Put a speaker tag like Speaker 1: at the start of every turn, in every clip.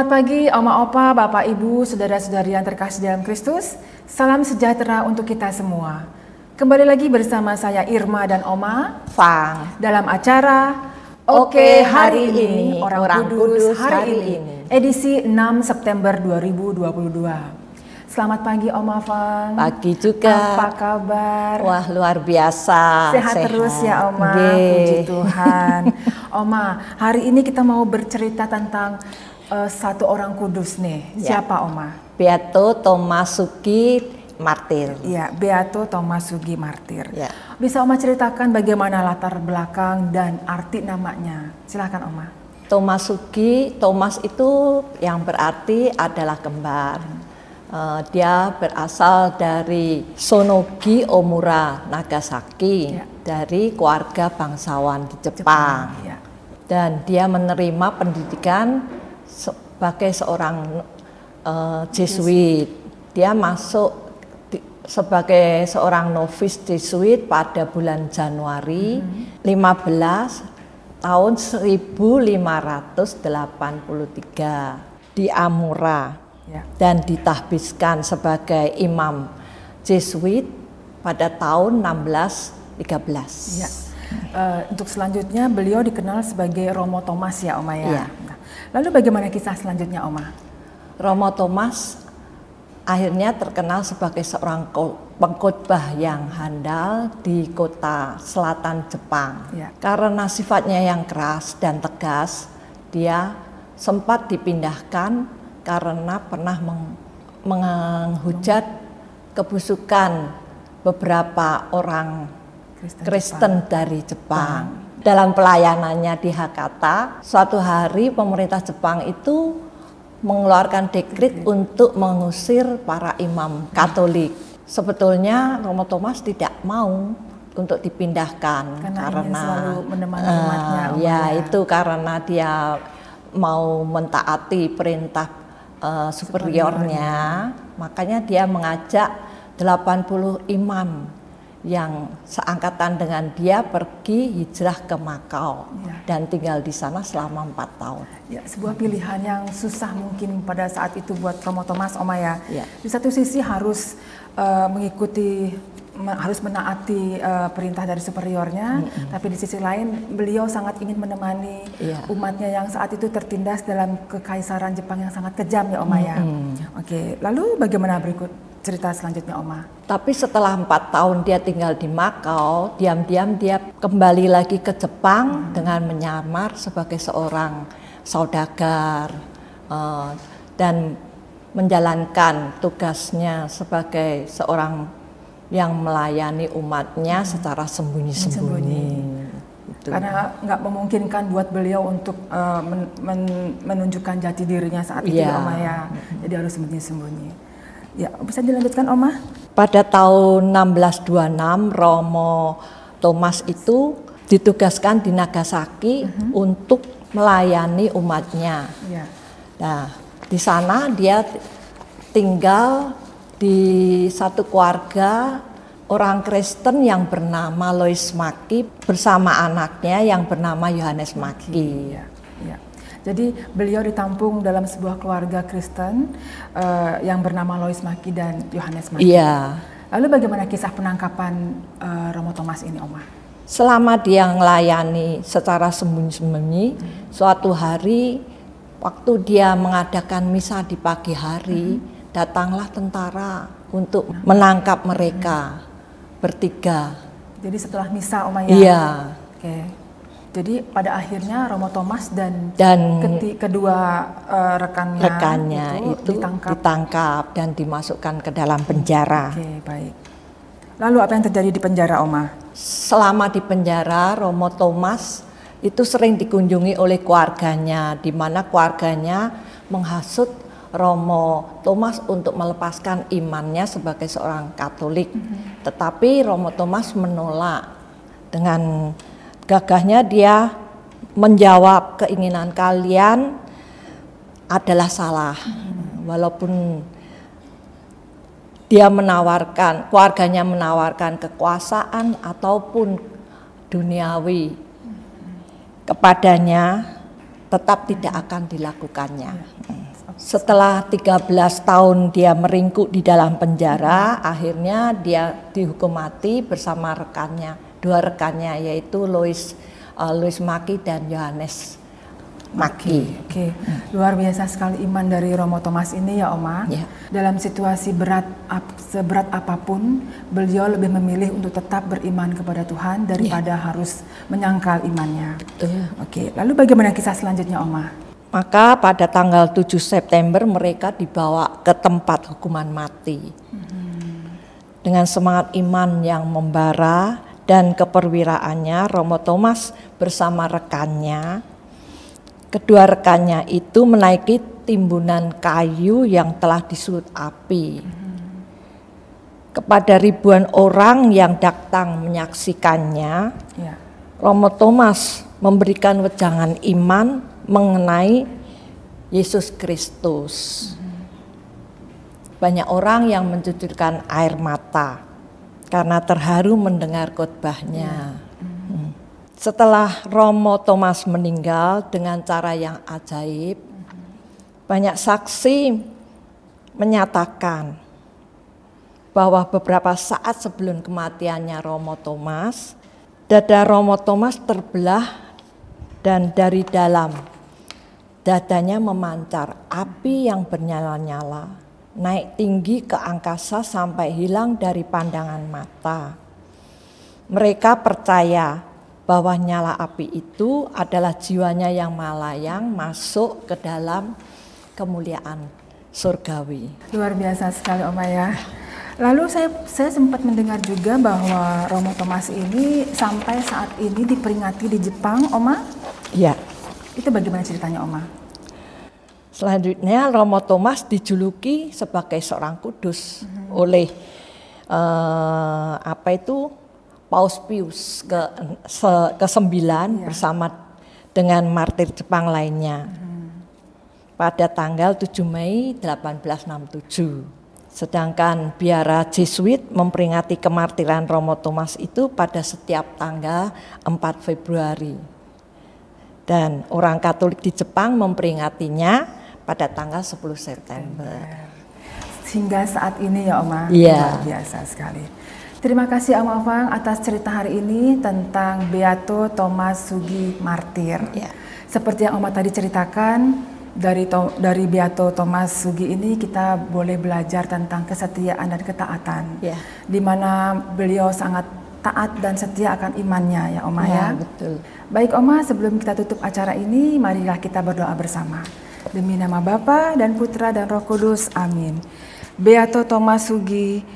Speaker 1: Selamat pagi Oma Opa, Bapak Ibu, Saudara-saudari yang terkasih dalam Kristus. Salam sejahtera untuk kita semua. Kembali lagi bersama saya Irma dan Oma
Speaker 2: Fang
Speaker 1: dalam acara Oke Hari Ini Orang Kudus Hari Ini edisi 6 September 2022. Selamat pagi Oma Fang.
Speaker 2: Pagi juga.
Speaker 1: Apa kabar?
Speaker 2: Wah, luar biasa.
Speaker 1: Sehat terus ya Oma. Puji Tuhan. Oma, hari ini kita mau bercerita tentang satu orang kudus nih. Siapa Oma?
Speaker 2: Beato Tomasuki Martir.
Speaker 1: Iya, Beato Tomasuki Martir.
Speaker 2: Ya.
Speaker 1: Bisa Oma ceritakan bagaimana latar belakang dan arti namanya? Silakan Oma.
Speaker 2: Tomasuki, Thomas itu yang berarti adalah kembar. Dia berasal dari Sonogi Omura, Nagasaki, dari keluarga bangsawan di Jepang.
Speaker 1: Ya.
Speaker 2: Dan dia menerima pendidikan sebagai seorang Jesuit. Dia masuk sebagai seorang novis Jesuit pada bulan Januari 15 tahun 1583 di Amura. Dan ditahbiskan sebagai imam Jesuit pada tahun 1613.
Speaker 1: Ya. Untuk selanjutnya beliau dikenal sebagai Romo Thomas ya Oma ya. Nah, lalu bagaimana kisah selanjutnya Oma?
Speaker 2: Romo Thomas akhirnya terkenal sebagai seorang pengkhotbah yang handal di kota selatan Jepang. Ya. Karena sifatnya yang keras dan tegas, dia sempat dipindahkan karena pernah menghujat kebusukan beberapa orang Kristen dari Jepang. Dalam pelayanannya di Hakata, suatu hari pemerintah Jepang itu mengeluarkan dekret untuk mengusir para imam Katolik. Sebetulnya Romo Thomas tidak mau untuk dipindahkan karena
Speaker 1: selalu menemani umatnya.
Speaker 2: Ya, itu karena dia mau mentaati perintah superiornya, makanya dia mengajak 80 imam yang seangkatan dengan dia pergi hijrah ke Makau dan tinggal di sana selama 4 tahun.
Speaker 1: Ya, sebuah pilihan yang susah mungkin pada saat itu buat Romo Thomas Oma ya. Di satu sisi harus harus menaati perintah dari superiornya, tapi di sisi lain beliau sangat ingin menemani umatnya yang saat itu tertindas dalam kekaisaran Jepang yang sangat kejam ya Oma ya. Oke, lalu bagaimana berikut cerita selanjutnya Oma?
Speaker 2: Tapi setelah 4 tahun dia tinggal di Makau, diam-diam dia kembali lagi ke Jepang dengan menyamar sebagai seorang saudagar dan menjalankan tugasnya sebagai seorang yang melayani umatnya secara sembunyi-sembunyi.
Speaker 1: Karena nggak memungkinkan buat beliau untuk menunjukkan jati dirinya saat itu ya Oma ya. Jadi harus sembunyi-sembunyi. Ya, bisa dilanjutkan Oma?
Speaker 2: Pada tahun 1626 Romo Thomas itu ditugaskan di Nagasaki untuk melayani umatnya. Nah, di sana dia tinggal di satu keluarga orang Kristen yang bernama Lois Maki bersama anaknya yang bernama Yohanes Maki.
Speaker 1: Jadi beliau ditampung dalam sebuah keluarga Kristen yang bernama Lois Maki dan Yohanes Maki. Lalu bagaimana kisah penangkapan Romo Thomas ini Oma?
Speaker 2: Selama dia melayani secara sembunyi-sembunyi, suatu hari waktu dia mengadakan misa di pagi hari, datanglah tentara untuk menangkap mereka bertiga.
Speaker 1: Jadi setelah misa Oma ya?
Speaker 2: Iya.
Speaker 1: Oke. Jadi pada akhirnya Romo Thomas dan kedua rekannya itu ditangkap
Speaker 2: dan dimasukkan ke dalam penjara.
Speaker 1: Oke, baik. Lalu apa yang terjadi di penjara Oma?
Speaker 2: Selama di penjara Romo Thomas itu sering dikunjungi oleh keluarganya, di mana keluarganya menghasut Romo Thomas untuk melepaskan imannya sebagai seorang Katolik. Tetapi Romo Thomas menolak. Dengan gagahnya dia menjawab keinginan kalian adalah salah. Walaupun dia menawarkan, keluarganya menawarkan kekuasaan ataupun duniawi kepadanya, tetap tidak akan dilakukannya. Setelah 13 tahun dia meringkuk di dalam penjara, akhirnya dia dihukum mati bersama rekannya, 2 rekannya, yaitu Louis Maki dan Yohanes Maki.
Speaker 1: Oke. Luar biasa sekali iman dari Romo Thomas ini ya Oma.
Speaker 2: Ya.
Speaker 1: Dalam situasi seberat apapun, beliau lebih memilih untuk tetap beriman kepada Tuhan daripada harus menyangkal imannya. Oke. Lalu bagaimana kisah selanjutnya Oma?
Speaker 2: Maka pada tanggal 7 September mereka dibawa ke tempat hukuman mati. Dengan semangat iman yang membara dan keperwiraannya, Romo Thomas bersama rekannya, kedua rekannya itu menaiki timbunan kayu yang telah disulut api. Kepada ribuan orang yang datang menyaksikannya, Romo Thomas memberikan wejangan iman mengenai Yesus Kristus. Banyak orang yang mencucurkan air mata karena terharu mendengar khotbahnya. Setelah Romo Thomas meninggal dengan cara yang ajaib, banyak saksi menyatakan bahwa beberapa saat sebelum kematiannya Romo Thomas, dada Romo Thomas terbelah dan dari dalam dadanya memancar api yang bernyala-nyala, naik tinggi ke angkasa sampai hilang dari pandangan mata. Mereka percaya bahwa nyala api itu adalah jiwanya yang malayang masuk ke dalam kemuliaan surgawi.
Speaker 1: Luar biasa sekali Oma ya. Lalu saya sempat mendengar juga bahwa Romo Thomas ini sampai saat ini diperingati di Jepang, Oma?
Speaker 2: Iya.
Speaker 1: Itu bagaimana ceritanya, Oma?
Speaker 2: Selanjutnya Romo Thomas dijuluki sebagai seorang kudus oleh Paus Pius ke-9 bersama dengan martir Jepang lainnya pada tanggal 7 Mei 1867. Sedangkan biara Jesuit memperingati kemartiran Romo Thomas itu pada setiap tanggal 4 Februari. Dan orang Katolik di Jepang memperingatinya pada tanggal 10 September.
Speaker 1: Hingga saat ini ya Oma,
Speaker 2: Iya.
Speaker 1: Luar biasa sekali. Terima kasih Oma Fang atas cerita hari ini tentang Beato Thomas Sugi Martir.
Speaker 2: Ya.
Speaker 1: Seperti yang Oma tadi ceritakan, dari Beato Thomas Sugi ini kita boleh belajar tentang kesetiaan dan ketaatan, di mana beliau sangat taat dan setia akan imannya ya Oma ya.
Speaker 2: Betul.
Speaker 1: Baik Oma, sebelum kita tutup acara ini, marilah kita berdoa bersama. Demi nama Bapa dan Putra dan Roh Kudus, amin. Beato Thomas Sugi,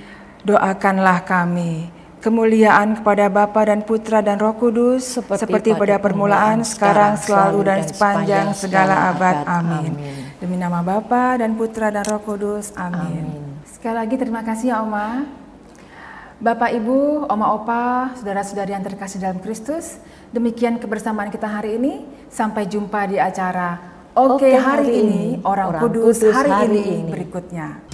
Speaker 1: doakanlah kami. Kemuliaan kepada Bapa dan Putra dan Roh Kudus, seperti pada permulaan, sekarang, selalu, dan sepanjang segala abad. Amin. Demi nama Bapa dan Putra dan Roh Kudus. Amin. Sekali lagi terima kasih ya Oma. Bapak, Ibu, Oma, Opa, saudara-saudari yang terkasih dalam Kristus, demikian kebersamaan kita hari ini. Sampai jumpa di acara Oke, hari ini, Orang Kudus hari ini berikutnya.